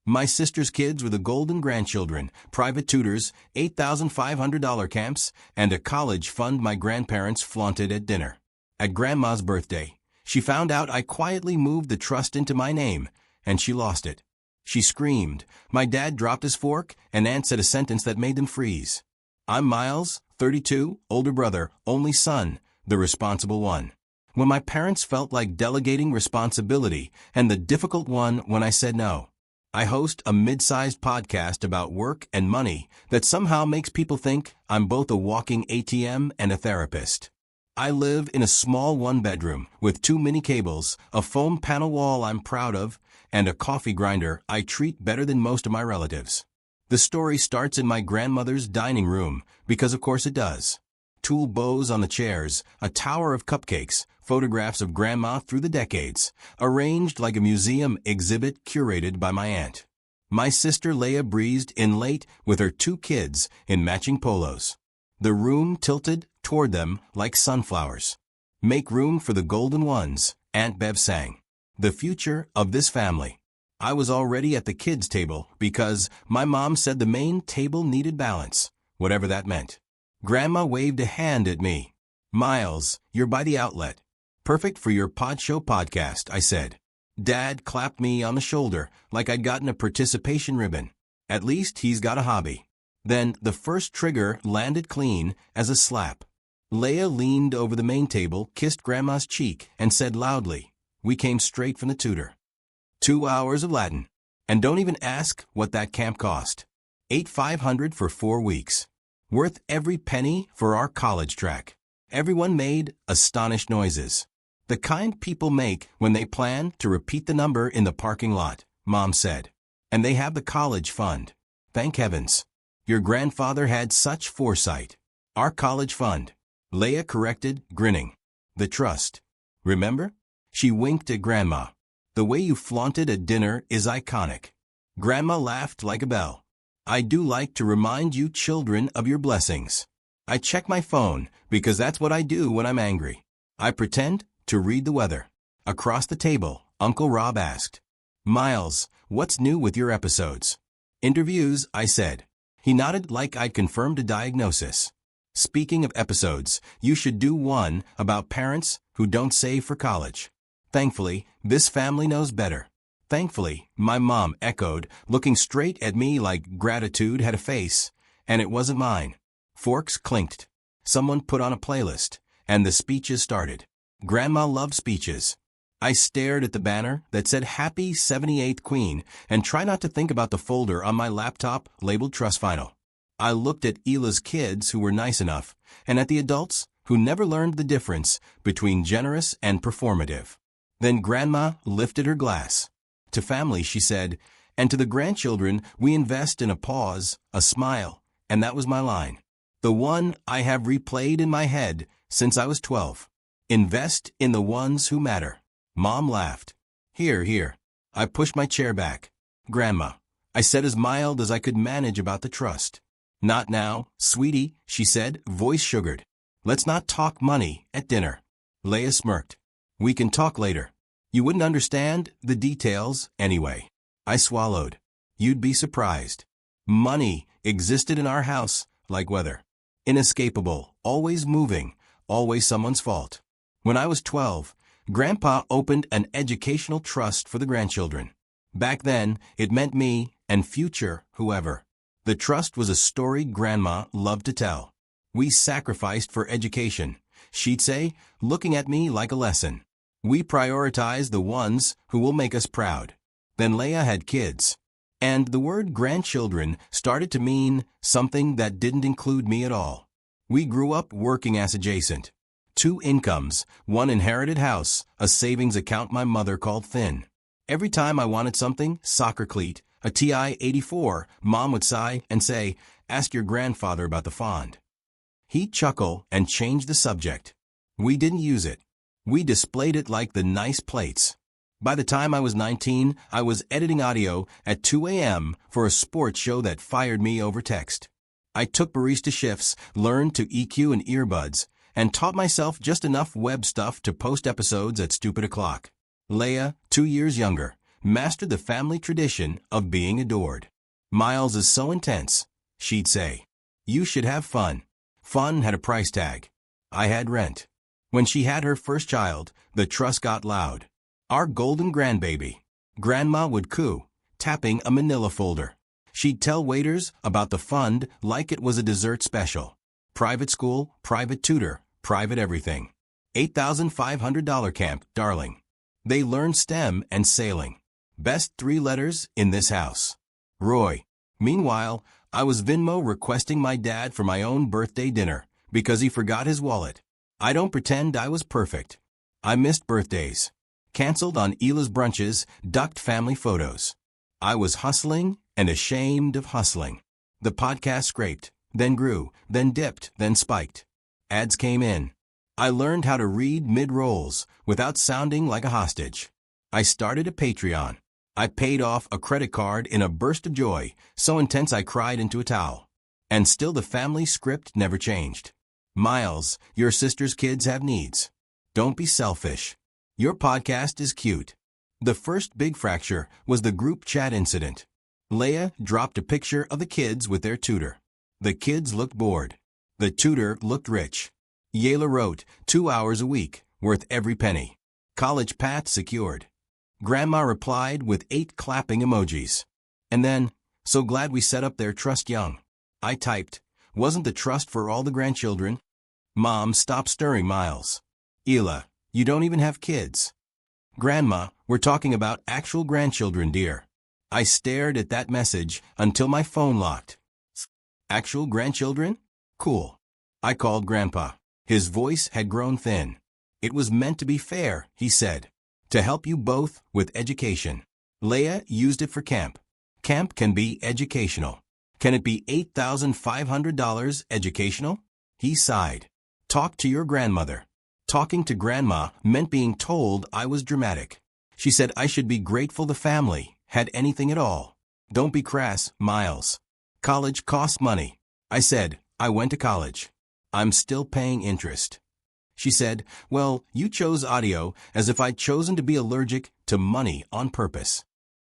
My sister's kids were the golden grandchildren, private tutors, $8,500 camps, and a college fund my grandparents flaunted at dinner. At Grandma's birthday, she found out I quietly moved the trust into my name, and she lost it. She screamed. My dad dropped his fork, and Aunt said a sentence that made them freeze. I'm Miles, 32, older brother, only son, the responsible one. When my parents felt like delegating responsibility, and the difficult one when I said no. I host a mid-sized podcast about work and money that somehow makes people think I'm both a walking ATM and a therapist. I live in a small one-bedroom with 2 mini cables, a foam panel wall I'm proud of, and a coffee grinder I treat better than most of my relatives. The story starts in my grandmother's dining room, because of course it does. Tulle bows on the chairs, a tower of cupcakes, photographs of Grandma through the decades, arranged like a museum exhibit curated by my aunt. My sister Leah breezed in late with her 2 kids in matching polos. The room tilted toward them like sunflowers. Make room for the golden ones, Aunt Bev sang. The future of this family. I was already at the kids' table because my mom said the main table needed balance, whatever that meant. Grandma waved a hand at me. Miles, you're by the outlet. Perfect for your pod show podcast, I said. Dad clapped me on the shoulder like I'd gotten a participation ribbon. At least he's got a hobby. Then the first trigger landed clean as a slap. Leah leaned over the main table, kissed Grandma's cheek, and said loudly, "We came straight from the tutor. 2 hours of Latin. And don't even ask what that camp cost. $8,500 for 4 weeks. Worth every penny for our college track." Everyone made astonished noises. The kind people make when they plan to repeat the number in the parking lot, Mom said. And they have the college fund. Thank heavens. Your grandfather had such foresight. Our college fund. Leah corrected, grinning. The trust. Remember? She winked at Grandma. The way you flaunted at dinner is iconic. Grandma laughed like a bell. I do like to remind you children of your blessings. I check my phone because that's what I do when I'm angry. I pretend to read the weather. Across the table, Uncle Rob asked, Miles, what's new with your episodes? Interviews, I said. He nodded like I'd confirmed a diagnosis. Speaking of episodes, you should do one about parents who don't save for college. Thankfully, this family knows better. Thankfully, my mom echoed, looking straight at me like gratitude had a face, and it wasn't mine. Forks clinked. Someone put on a playlist, and the speeches started. Grandma loved speeches. I stared at the banner that said Happy 78th Queen and tried not to think about the folder on my laptop labeled Trust Final. I looked at Ela's kids who were nice enough, and at the adults who never learned the difference between generous and performative. Then Grandma lifted her glass. To family, she said, and to the grandchildren, we invest in a pause, a smile, and that was my line. The one I have replayed in my head since I was 12. Invest in the ones who matter. Mom laughed. Here. I pushed my chair back. Grandma, I said as mild as I could manage about the trust. Not now, sweetie, she said, voice sugared. Let's not talk money at dinner. Leah smirked. We can talk later. You wouldn't understand the details anyway. I swallowed. You'd be surprised. Money existed in our house like weather. Inescapable, always moving, always someone's fault. When I was 12, Grandpa opened an educational trust for the grandchildren. Back then, it meant me and future whoever. The trust was a story Grandma loved to tell. We sacrificed for education, she'd say, looking at me like a lesson. We prioritize the ones who will make us proud. Then Leah had kids. And the word grandchildren started to mean something that didn't include me at all. We grew up working as adjacent. 2 incomes, 1 inherited house, a savings account my mother called thin. Every time I wanted something, soccer cleat, a TI-84, Mom would sigh and say, ask your grandfather about the fond. He'd chuckle and change the subject. We didn't use it. We displayed it like the nice plates. By the time I was 19, I was editing audio at 2 a.m. for a sports show that fired me over text. I took barista shifts, learned to EQ and earbuds, and taught myself just enough web stuff to post episodes at stupid o'clock. Leah, 2 years younger, Master the family tradition of being adored. Miles is so intense, she'd say. You should have fun. Fun had a price tag. I had rent. When she had her first child, the truss got loud. Our golden grandbaby. Grandma would coo, tapping a manila folder. She'd tell waiters about the fund like it was a dessert special. Private school, private tutor, private everything. $8,500 camp, darling. They learned STEM and sailing. Best 3 letters in this house. Roy. Meanwhile, I was Venmo requesting my dad for my own birthday dinner because he forgot his wallet. I don't pretend I was perfect. I missed birthdays. Canceled on Ela's brunches, ducked family photos. I was hustling and ashamed of hustling. The podcast scraped, then grew, then dipped, then spiked. Ads came in. I learned how to read mid-rolls without sounding like a hostage. I started a Patreon. I paid off a credit card in a burst of joy, so intense I cried into a towel. And still the family script never changed. Miles, your sister's kids have needs. Don't be selfish. Your podcast is cute. The first big fracture was the group chat incident. Leia dropped a picture of the kids with their tutor. The kids looked bored. The tutor looked rich. Yayla wrote, 2 hours a week, worth every penny. College path secured. Grandma replied with 8 clapping emojis. And then, so glad we set up their trust young. I typed, wasn't the trust for all the grandchildren? Mom, stop stirring Miles. Ela, you don't even have kids. Grandma, we're talking about actual grandchildren, dear. I stared at that message until my phone locked. Actual grandchildren? Cool. I called Grandpa. His voice had grown thin. It was meant to be fair, he said. To help you both with education. Leia used it for camp. Camp can be educational. Can it be $8,500 educational? He sighed. Talk to your grandmother. Talking to Grandma meant being told I was dramatic. She said I should be grateful the family had anything at all. Don't be crass, Miles. College costs money. I said, I went to college. I'm still paying interest. She said, well, you chose audio as if I'd chosen to be allergic to money on purpose.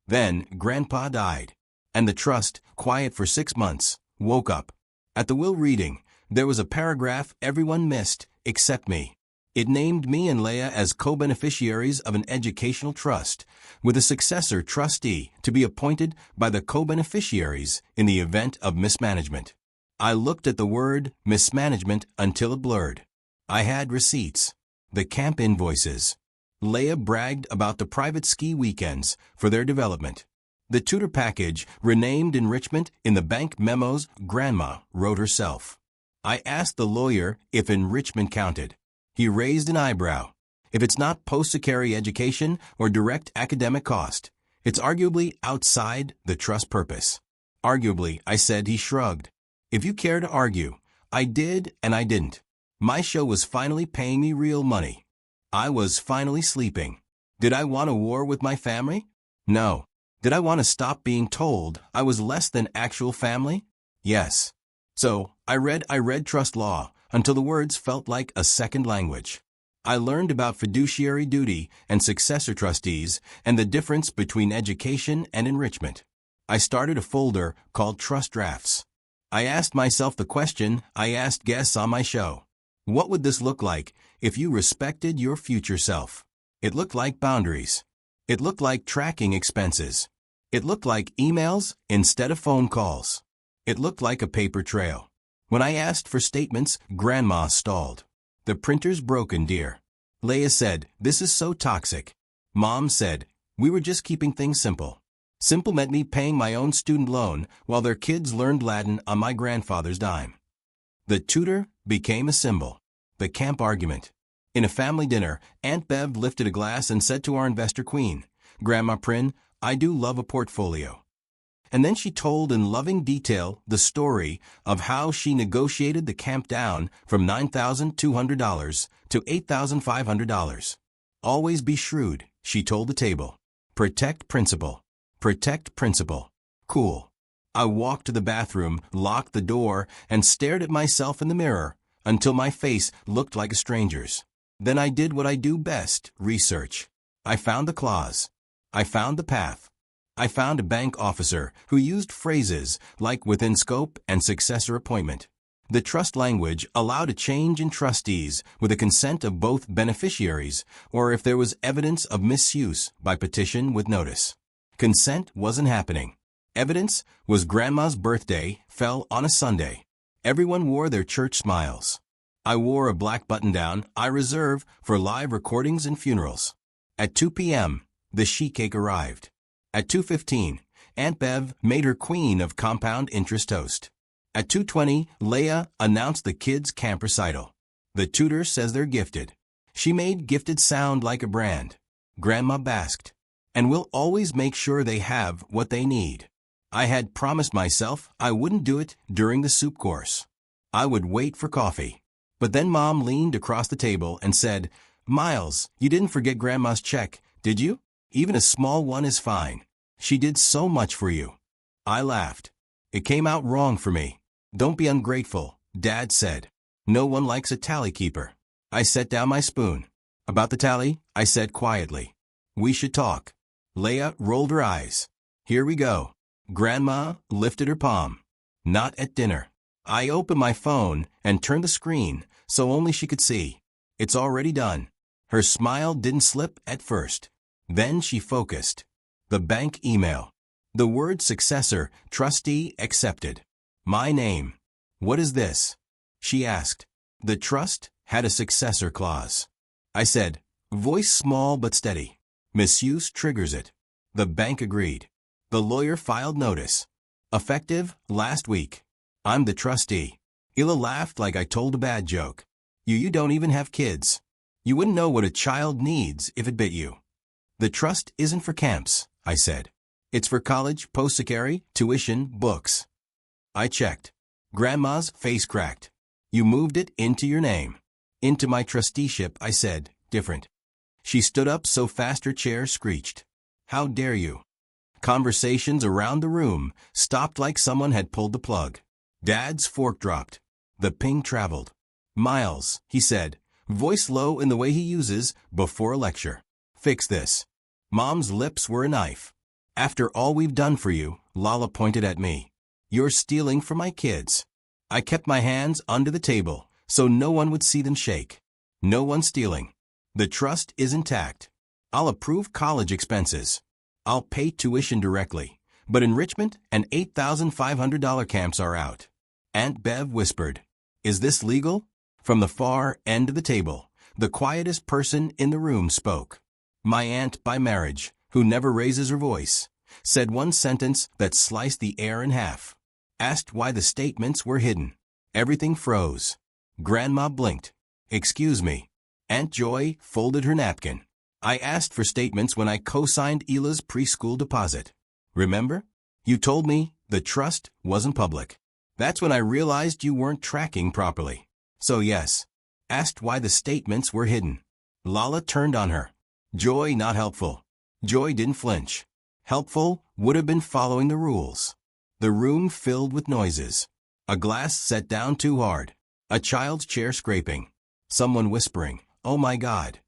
Then Grandpa died. And the trust, quiet for 6 months, woke up. At the will reading, there was a paragraph everyone missed, except me. It named me and Leia as co-beneficiaries of an educational trust, with a successor trustee to be appointed by the co-beneficiaries in the event of mismanagement. I looked at the word mismanagement until it blurred. I had receipts. The camp invoices. Leia bragged about the private ski weekends for their development. The tutor package renamed enrichment in the bank memos Grandma wrote herself. I asked the lawyer if enrichment counted. He raised an eyebrow. If it's not post-secondary education or direct academic cost, it's arguably outside the trust purpose. Arguably, I said. He shrugged. If you care to argue, I did and I didn't. My show was finally paying me real money. I was finally sleeping. Did I want a war with my family? No. Did I want to stop being told I was less than actual family? Yes. So, I read trust law until the words felt like a second language. I learned about fiduciary duty and successor trustees and the difference between education and enrichment. I started a folder called Trust Drafts. I asked myself the question I asked guests on my show. What would this look like if you respected your future self? It looked like boundaries. It looked like tracking expenses. It looked like emails instead of phone calls. It looked like a paper trail. When I asked for statements, Grandma stalled. The printer's broken, dear. Leia said, this is so toxic. Mom said, we were just keeping things simple. Simple meant me paying my own student loan while their kids learned Latin on my grandfather's dime. The tutor became a symbol. The camp argument. In a family dinner, Aunt Bev lifted a glass and said to our investor queen, Grandma Prin, I do love a portfolio. And then she told in loving detail the story of how she negotiated the camp down from $9,200 to $8,500. Always be shrewd, she told the table. Protect principle. Protect principle. Cool. I walked to the bathroom, locked the door, and stared at myself in the mirror until my face looked like a stranger's. Then I did what I do best, research. I found the clause. I found the path. I found a bank officer who used phrases like within scope and successor appointment. The trust language allowed a change in trustees with the consent of both beneficiaries or if there was evidence of misuse by petition with notice. Consent wasn't happening. Evidence was Grandma's birthday fell on a Sunday. Everyone wore their church smiles. I wore a black button-down I reserve for live recordings and funerals. At 2 p.m., the sheet cake arrived. At 2:15, Aunt Bev made her queen of compound interest toast. At 2:20, Leia announced the kids' camp recital. The tutor says they're gifted. She made gifted sound like a brand. Grandma basked. And we'll always make sure they have what they need. I had promised myself I wouldn't do it during the soup course. I would wait for coffee. But then Mom leaned across the table and said, "Miles, you didn't forget Grandma's check, did you? Even a small one is fine. She did so much for you." I laughed. It came out wrong for me. "Don't be ungrateful," Dad said. "No one likes a tally keeper." I set down my spoon. "About the tally," I said quietly. "We should talk." Leia rolled her eyes. "Here we go." Grandma lifted her palm. "Not at dinner." I opened my phone and turned the screen so only she could see. "It's already done." Her smile didn't slip at first. Then she focused. The bank email. The word successor, trustee accepted. My name. "What is this?" she asked. The trust had a successor clause. I said, voice small but steady. "Misuse triggers it." The bank agreed. The lawyer filed notice. Effective last week. I'm the trustee. Ella laughed like I told a bad joke. You don't even have kids. You wouldn't know what a child needs if it bit you." "The trust isn't for camps," I said. "It's for college, post-secondary, tuition, books." I checked. Grandma's face cracked. "You moved it into your name." "Into my trusteeship," I said, different. She stood up so fast her chair screeched. "How dare you?" Conversations around the room stopped like someone had pulled the plug. Dad's fork dropped. The ping traveled. "Miles," he said, voice low in the way he uses before a lecture. "Fix this." Mom's lips were a knife. "After all we've done for you," Lala pointed at me. "You're stealing from my kids." I kept my hands under the table so no one would see them shake. "No one's stealing. The trust is intact. I'll approve college expenses. I'll pay tuition directly, but enrichment and $8,500 camps are out." Aunt Bev whispered, "Is this legal?" From the far end of the table, the quietest person in the room spoke. My aunt by marriage, who never raises her voice, said one sentence that sliced the air in half. Asked why the statements were hidden. Everything froze. Grandma blinked. "Excuse me." Aunt Joy folded her napkin. "I asked for statements when I co-signed Ela's preschool deposit. Remember? You told me the trust wasn't public. That's when I realized you weren't tracking properly. So yes, asked why the statements were hidden." Lala turned on her. Joy not helpful. Joy didn't flinch. Helpful would have been following the rules. The room filled with noises. A glass set down too hard. A child's chair scraping. Someone whispering, "Oh my God."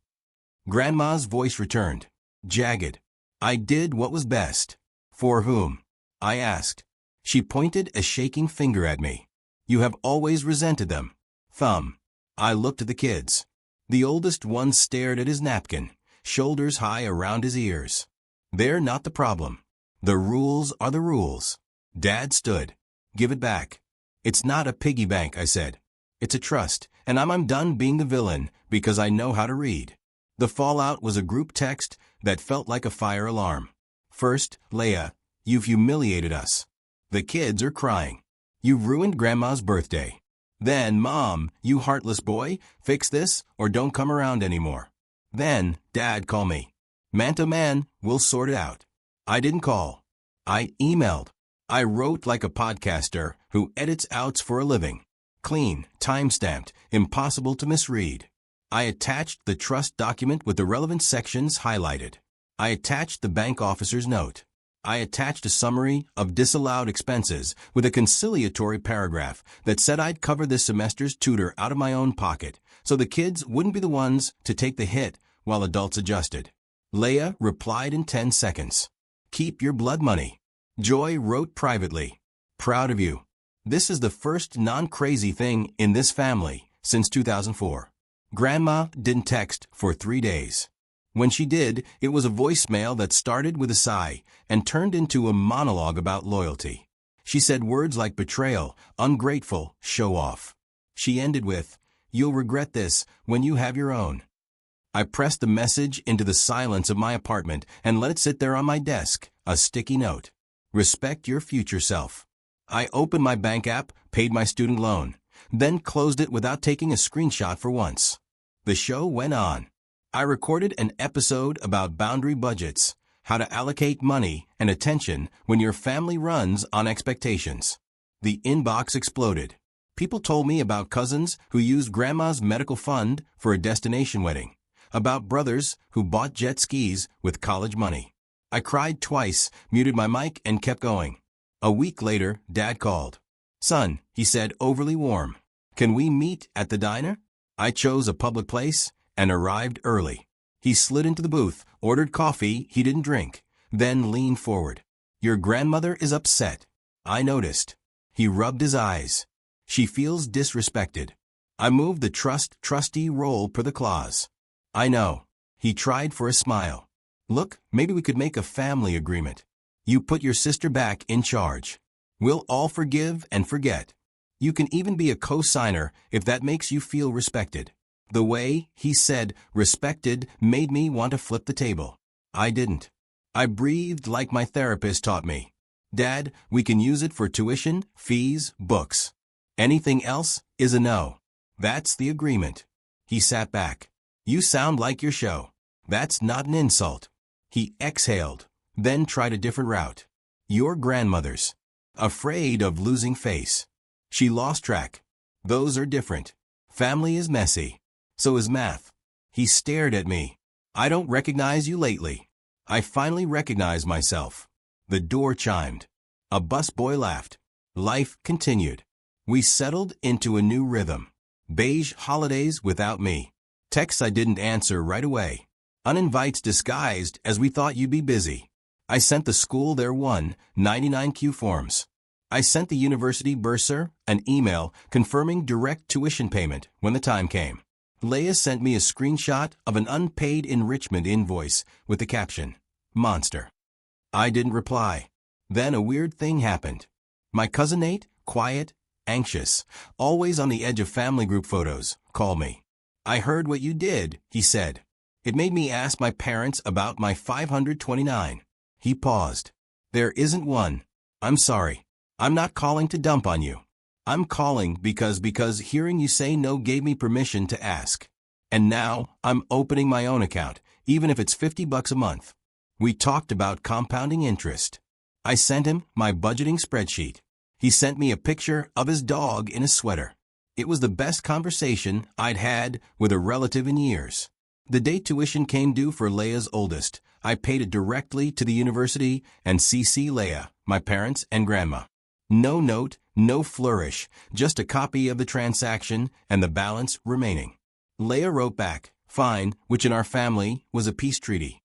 Grandma's voice returned. Jagged. "I did what was best." "For whom?" I asked. She pointed a shaking finger at me. "You have always resented them." Thumb. I looked at the kids. The oldest one stared at his napkin, shoulders high around his ears. "They're not the problem. The rules are the rules." Dad stood. "Give it back." "It's not a piggy bank," I said. "It's a trust, and I'm done being the villain because I know how to read." The fallout was a group text that felt like a fire alarm. First, "Leia, you've humiliated us." The kids are crying. "You've ruined Grandma's birthday." Then, "Mom, you heartless boy, fix this or don't come around anymore." Then, Dad call me. "Man to man, we'll sort it out." I didn't call. I emailed. I wrote like a podcaster who edits outs for a living. Clean, time-stamped, impossible to misread. I attached the trust document with the relevant sections highlighted. I attached the bank officer's note. I attached a summary of disallowed expenses with a conciliatory paragraph that said I'd cover this semester's tutor out of my own pocket, so the kids wouldn't be the ones to take the hit while adults adjusted. Leah replied in 10 seconds. Keep your blood money. Joy wrote privately. Proud of you. This is the first non-crazy thing in this family since 2004. Grandma didn't text for 3 days. When she did, it was a voicemail that started with a sigh and turned into a monologue about loyalty. She said words like betrayal, ungrateful, show off. She ended with, "You'll regret this when you have your own." I pressed the message into the silence of my apartment and let it sit there on my desk, a sticky note. Respect your future self. I opened my bank app, paid my student loan, then closed it without taking a screenshot for once. The show went on. I recorded an episode about boundary budgets, how to allocate money and attention when your family runs on expectations. The inbox exploded. People told me about cousins who used grandma's medical fund for a destination wedding, about brothers who bought jet skis with college money. I cried twice, muted my mic, and kept going. A week later, Dad called. "Son," he said, overly warm, "can we meet at the diner?" I chose a public place and arrived early. He slid into the booth, ordered coffee he didn't drink, then leaned forward. "Your grandmother is upset." I noticed. He rubbed his eyes. "She feels disrespected." I moved the trustee role per the clause. "I know." He tried for a smile. "Look, maybe we could make a family agreement. You put your sister back in charge. We'll all forgive and forget. You can even be a co-signer if that makes you feel respected." The way he said respected made me want to flip the table. I didn't. I breathed like my therapist taught me. "Dad, we can use it for tuition, fees, books. Anything else is a no." That's the agreement. He sat back. "You sound like your show." That's not an insult. He exhaled, then tried a different route. "Your grandmother's. Afraid of losing face. She lost track. Those are different. Family is messy. So is math." He stared at me. "I don't recognize you lately." I finally recognized myself. The door chimed. A busboy laughed. Life continued. We settled into a new rhythm. Beige holidays without me. Texts I didn't answer right away. Uninvites disguised as we thought you'd be busy. I sent the school their 199Q forms. I sent the university bursar an email confirming direct tuition payment when the time came. Leah sent me a screenshot of an unpaid enrichment invoice with the caption, "Monster." I didn't reply. Then a weird thing happened. My cousin Nate, quiet, anxious, always on the edge of family group photos, called me. "I heard what you did," he said. "It made me ask my parents about my 529. He paused. "There isn't one. I'm sorry. I'm not calling to dump on you. I'm calling because hearing you say no gave me permission to ask. And now I'm opening my own account, even if it's $50 a month." We talked about compounding interest. I sent him my budgeting spreadsheet. He sent me a picture of his dog in a sweater. It was the best conversation I'd had with a relative in years. The day tuition came due for Leah's oldest, I paid it directly to the university and CC Leah, my parents, and grandma. No note, no flourish, just a copy of the transaction and the balance remaining. Leah wrote back, "Fine," which in our family was a peace treaty.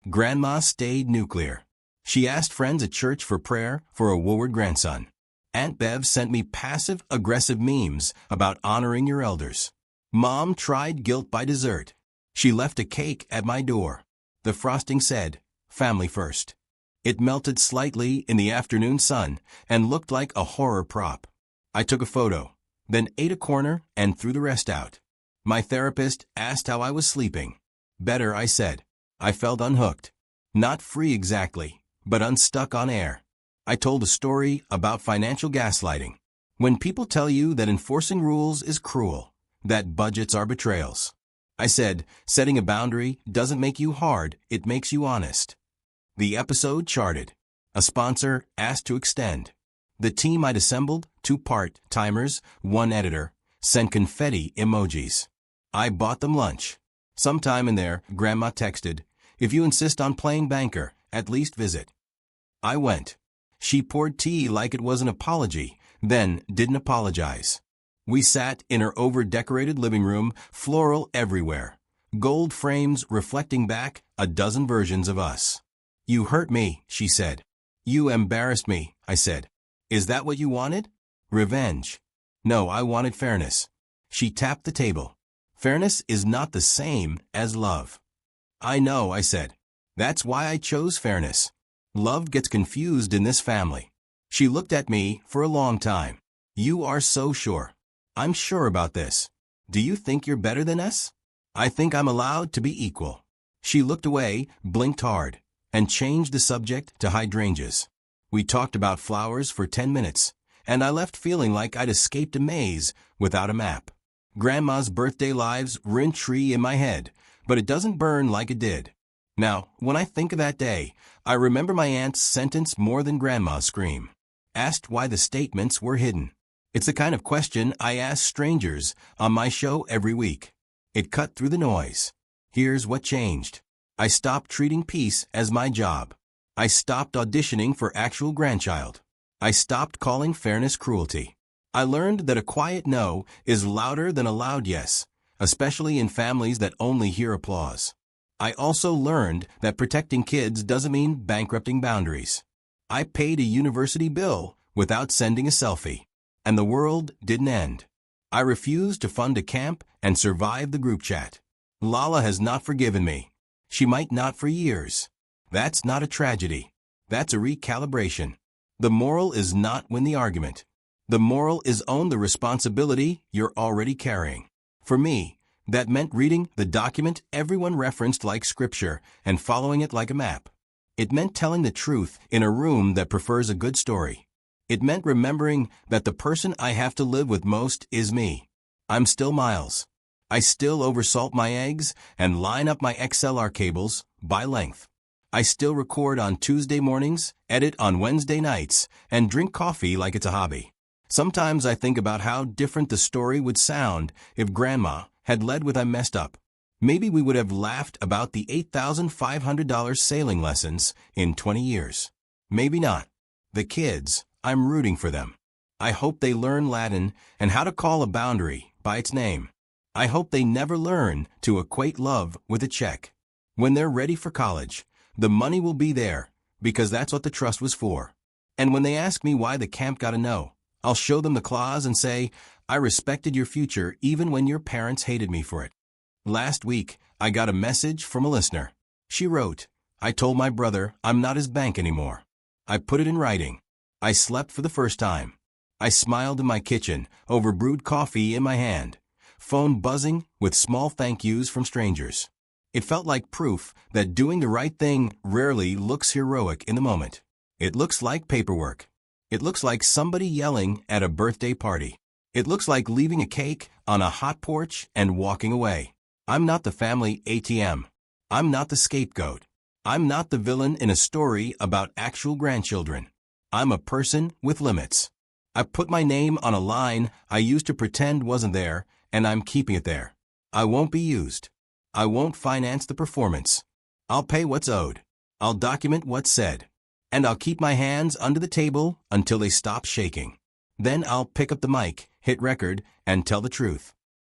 Grandma stayed nuclear. She asked friends at church for prayer for a wayward grandson. Aunt Bev sent me passive-aggressive memes about honoring your elders. Mom tried guilt by dessert. She left a cake at my door. The frosting said, "Family first." It melted slightly in the afternoon sun and looked like a horror prop. I took a photo, then ate a corner and threw the rest out. My therapist asked how I was sleeping. "Better," I said. I felt unhooked. Not free exactly, but unstuck on air. I told a story about financial gaslighting. When people tell you that enforcing rules is cruel, that budgets are betrayals. I said, setting a boundary doesn't make you hard, it makes you honest. The episode charted. A sponsor asked to extend. The team I'd assembled, 2 part-timers, 1 editor, sent confetti emojis. I bought them lunch. Sometime in there, Grandma texted, "If you insist on playing banker, at least visit." I went. She poured tea like it was an apology, then didn't apologize. We sat in her over-decorated living room, floral everywhere. gold frames reflecting back a dozen versions of us. "You hurt me," she said. "You embarrassed me," I said. "Is that what you wanted?" "Revenge." "No, I wanted fairness." She tapped the table. "Fairness is not the same as love." "I know," I said. "That's why I chose fairness. Love gets confused in this family." She looked at me for a long time. "You are so sure." "I'm sure about this." "Do you think you're better than us?" "I think I'm allowed to be equal." She looked away, blinked hard, and changed the subject to hydrangeas. We talked about flowers for 10 minutes, and I left feeling like I'd escaped a maze without a map. Grandma's birthday lives were in tree in my head, but it doesn't burn like it did. Now, when I think of that day, I remember my aunt's sentence more than Grandma's scream. Asked why the statements were hidden. It's the kind of question I ask strangers on my show every week. It cut through the noise. Here's what changed. I stopped treating peace as my job. I stopped auditioning for actual grandchild. I stopped calling fairness cruelty. I learned that a quiet no is louder than a loud yes, especially in families that only hear applause. I also learned that protecting kids doesn't mean bankrupting boundaries. I paid a university bill without sending a selfie, and the world didn't end. I refused to fund a camp and survive the group chat. Lala has not forgiven me. She might not for years. That's not a tragedy. That's a recalibration. The moral is not win the argument. The moral is own the responsibility you're already carrying. For me, that meant reading the document everyone referenced like scripture and following it like a map. It meant telling the truth in a room that prefers a good story. It meant remembering that the person I have to live with most is me. I'm still Miles. I still oversalt my eggs and line up my XLR cables by length. I still record on Tuesday mornings, edit on Wednesday nights, and drink coffee like it's a hobby. Sometimes I think about how different the story would sound if Grandma had led with "I messed up." Maybe we would have laughed about the $8,500 sailing lessons in 20 years. Maybe not. The kids, I'm rooting for them. I hope they learn Latin and how to call a boundary by its name. I hope they never learn to equate love with a check. When they're ready for college, the money will be there because that's what the trust was for. And when they ask me why the camp got a no, I'll show them the clause and say, "I respected your future even when your parents hated me for it." Last week, I got a message from a listener. She wrote, "I told my brother I'm not his bank anymore. I put it in writing. I slept for the first time. I smiled in my kitchen over brewed coffee in my hand, phone buzzing with small thank yous from strangers. It felt like proof that doing the right thing rarely looks heroic in the moment. It looks like paperwork. It looks like somebody yelling at a birthday party. It looks like leaving a cake on a hot porch and walking away. I'm not the family ATM. I'm not the scapegoat. I'm not the villain in a story about actual grandchildren. I'm a person with limits. I put my name on a line I used to pretend wasn't there, and I'm keeping it there. I won't be used. I won't finance the performance. I'll pay what's owed. I'll document what's said. And I'll keep my hands under the table until they stop shaking. Then I'll pick up the mic, hit record, and tell the truth.